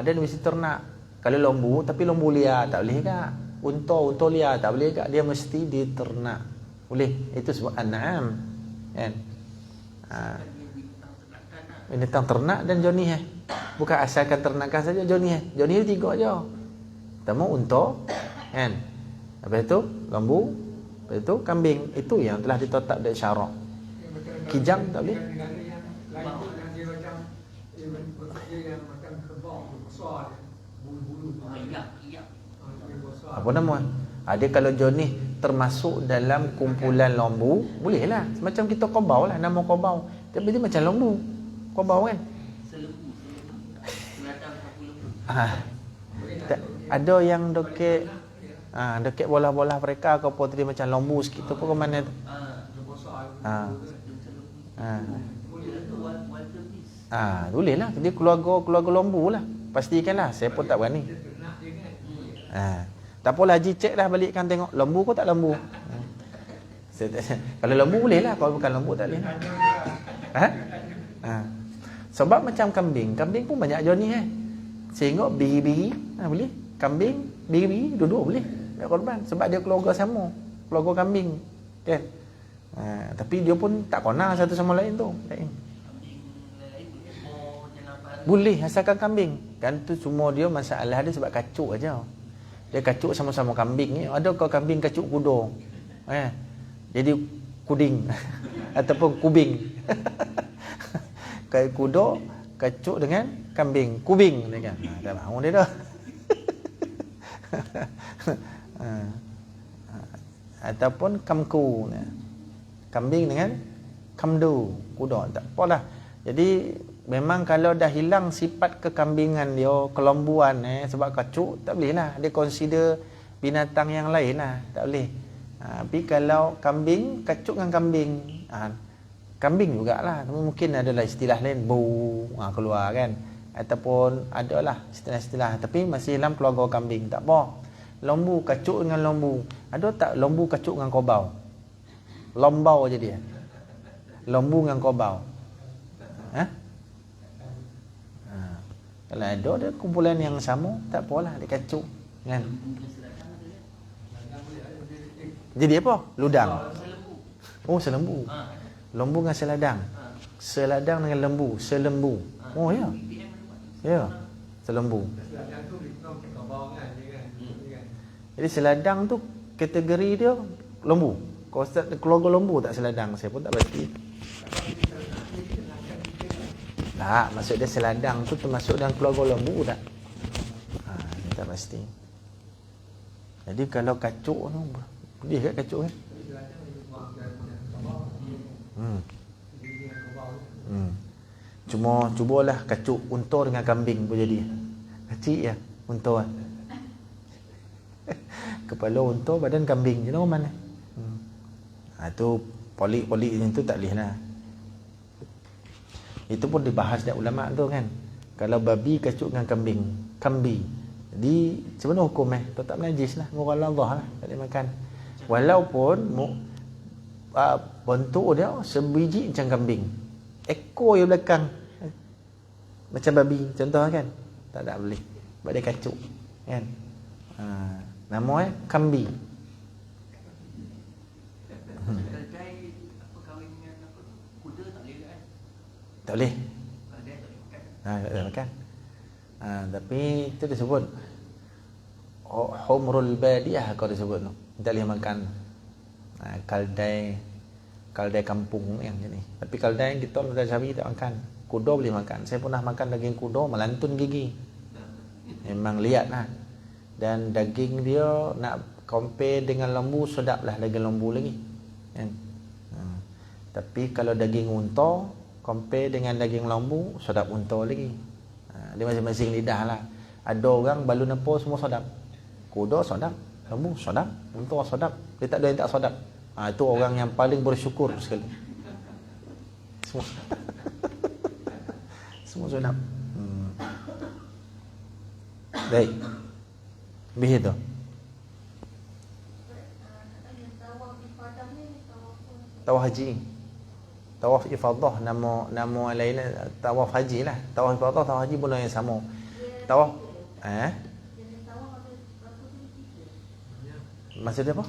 Dan mesti ternak. Kalau lembu, tapi lembu liar tak boleh kak. Unta liar tak boleh kak. Dia mesti diternak. Boleh. Itu sebab an'am. Kan? Binatang ternak dan jonih. Bukan asalkan ternakan saja jonih. Jonih itu 3 je. Pertama unta, kan? Lepas itu lembu, lepas itu kambing. Itu yang telah ditetap dari syarak. Kijang tak boleh. Apa nama? Dia kalau jonih termasuk dalam kumpulan lembu, bolehlah. Macam kita kobau lah, nama kobau. Tapi dia macam lembu. Kobau kan? Ada yang dokek bola-bola mereka ke apa tadi macam lembu sikit tu pun ke mana tu? Boleh lah. Dia keluarga lembu lah. Pastikanlah. Saya pun tak berani. Tak apalah, Haji cek dah balikkan tengok lembu ke tak lembu. Kalau lembu boleh lah. Kalau bukan lembu tak boleh. Sebab macam kambing pun banyak jenis. Sehingga biri-biri boleh. Kambing, biri-biri, dua-dua boleh. Baik korban sebab dia keluarga sama, keluarga kambing kan. Tapi dia pun tak kena satu sama lain tu. Kambing lain boleh ekor jangan apa. Boleh asalkan kambing. Kan tu semua dia masalah dia sebab kacuk aja. Dia kacuk sama-sama kambing ni. Ada kau kambing kacuk kuda. Jadi kuding ataupun kubing. Kayak kuda kacuk dengan kambing, kubing dia kan. Tak mahu dia dah. Ataupun kamku. Kambing dengan kamdu, kuda, tak apalah. Jadi memang kalau dah hilang sifat kekambingan dia, kelembuan sebab kacuk, tak boleh lah. Dia consider binatang yang lain lah, tak boleh. Tapi kalau kambing, kacuk dengan kambing, kambing jugalah. Tapi mungkin adalah istilah lain, bau keluar kan. Ataupun adalah istilah-istilah. Tapi masih dalam keluarga kambing, tak apa. Lembu kacuk dengan lembu. Ada tak lembu kacuk dengan kobau? Lombau je dia. Lembu dengan kobau. Kalau ada dia kumpulan yang sama, tak apalah dia kacuk kan. Jadi apa? Ludang. Oh, selembu. Lembu dengan seladang. Seladang dengan lembu, selembu. Oh ya. Ya. Selembu. Jadi seladang tu kategori dia lembu. Kalau keluarga lembu tak seladang, saya pun tak pasti. Tak, maksud dia seladang tu termasuk dalam keluarga lembu tak? Saya tak pasti. Jadi kalau kacuk tu, boleh kat kacuk kan? Cubalah kacuk unta dengan kambing pun jadi. Kecil ya, unta lah. Kepala unta, badan kambing. Jadi orang mana? Itu polik-polik macam tu tak boleh lah. Itu pun dibahas dah ulama tu kan. Kalau babi kacuk dengan kambing, kambi. Jadi sebenarnya hukum tetap najis lah. Murah Allah lah, tak boleh makan. Walaupun bentuk dia sebiji macam kambing. Ekor yang belakang macam babi, contoh kan. Tak boleh. Sebab dia kacuk kan. Nama kambi. Kedai apa kahwin dengan apa kuda tak boleh kan? Tak boleh. Kedai tak boleh makan. Tak boleh makan. Tapi itu disebut humrul badiyah kau disebut tu. Tak boleh makan. Kaldai kampung yang ni. Tapi kaldai yang kita dah Syafi'i tak makan. Kuda boleh makan. Saya pernah makan daging kuda melantun gigi. Memang lihat lah. Dan daging dia nak compare dengan lembu, sedap lah daging lembu lagi kan? Tapi kalau daging unta compare dengan daging lembu, sedap unta lagi. Dia masing-masing lidah lah. Ada orang balu nepos semua sedap. Kuda sedap, lembu sedap, unta sedap. Dia tak ada yang tak sedap. Itu orang yang paling bersyukur sekali. Semua semua sedap. Baik. Habis itu. Tawaf haji. Tawaf ifadah nama lain tawaf haji lah. Tawaf ifadah, tawaf haji pun yang sama. Tawaf maksud dia apa?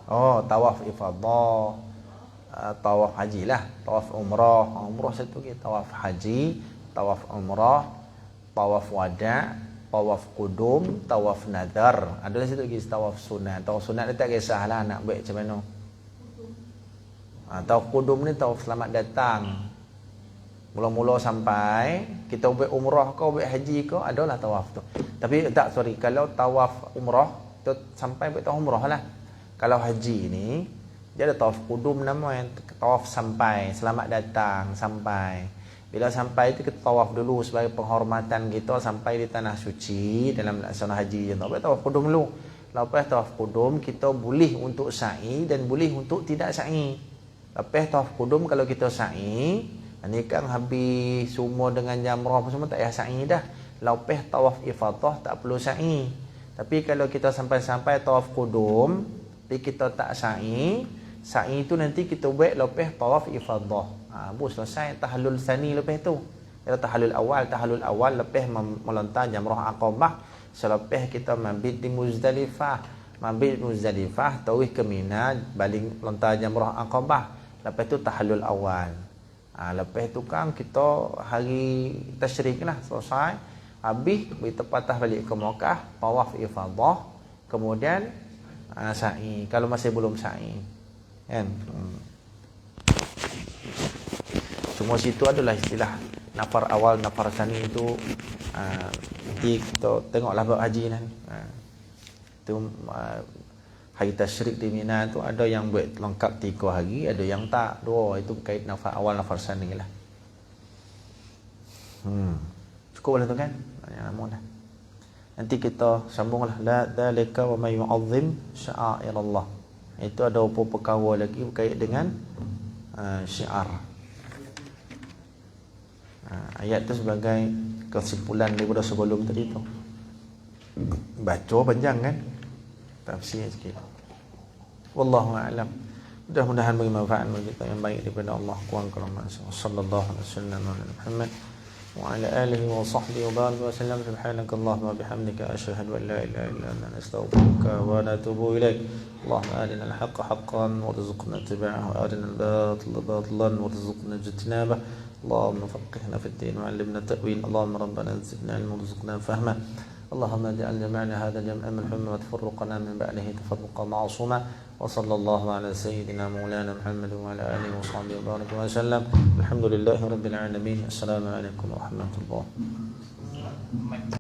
Oh, tawaf ifadah. Tawaf haji lah. Tawaf umrah. Umrah satu lagi. Tawaf haji, tawaf umrah, tawaf wada', tawaf qudum, tawaf nadar. Ada situ lagi tawaf sunat. Tawaf sunat ni tak kisahlah nak buat macam mana. Tawaf qudum ni tawaf selamat datang. Mula-mula sampai kita buat umrah kau, buat haji kau, adalah tawaf tu. Tapi tak, sorry, kalau tawaf umrah tu sampai buat tawaf umrah lah. Kalau haji ni dia ada tawaf qudum nama yang tawaf sampai, selamat datang, sampai. Bila sampai itu kita tawaf dulu sebagai penghormatan kita sampai di tanah suci dalam laksana haji. Lepas tawaf qudum dulu. Lepas tawaf qudum kita boleh untuk sa'i dan boleh untuk tidak sa'i. Lepas tawaf qudum kalau kita sa'i, ini kan habis semua dengan jamrah apa semua tak payah sa'i dah. Lepas tawaf ifadah tak perlu sa'i. Tapi kalau kita sampai-sampai tawaf qudum, tapi kita tak sa'i, sa'i itu nanti kita buat lepas tawaf ifadah. Selesai tahallul sani lepas tu. Kalau tahallul awal lepas melontar jamrah Aqabah, selepas kita mabit di Muzdalifah. Mabit Muzdalifah, tawih ke Mina, baling lontar jamrah Aqabah. Lepas tu tahallul awal. Lepas tu kan kita hari tasyrik lah selesai. Habis kita patah balik ke Mekah, tawaf ifadah, kemudian sa'i. Kalau masih belum sa'i. Kan? Semua situ adalah istilah nafar awal, nafar sani itu. Nanti kita tengoklah bab haji ni. Itu hari tasyrik di Mina tu ada yang buat lengkap 3 hari, ada yang tak. 2 itu kait nafar awal, nafar sani lah. Cukup lah tu kan? Yang lama dah. Nanti kita sambunglah la dzalika wa may yu'azzim sya'airallah. Itu ada apa perkara lagi berkait dengan syiar. Ayat tu sebagai kesimpulan daripada sebelum tadi tu. Baca panjang kan? Tafsir sikit. Wallahu a'lam. Mudah-mudahan bagi manfaat bagi kita yang baik daripada Allah. Kurang kurang sallallahu alaihi wasallam Muhammad wa ala alihi wa sahbihi wa baraka wa sallam. Subhanakallahumma wa bihamdika asyhadu an la ilaha illa anta astaghfiruka wa atubu ilaik. Allahumma arina al-haqqa haqqan warzuqna ittiba'ahu wa arina al-batila batilan warzuqna ijtinabah. اللهم فقهنا في الدين وعلمنا التأويل. اللهم ربنا زدنا علما وارزقنا فهما. اللهم اجعل جمعنا هذا جمعا مرحوما وتفرقنا من بعده تفرقا معصوما. وصلى الله على سيدنا مولانا محمد وعلى آله وصحبه وبارك وسلم. الحمد لله رب العالمين. السلام عليكم ورحمة الله.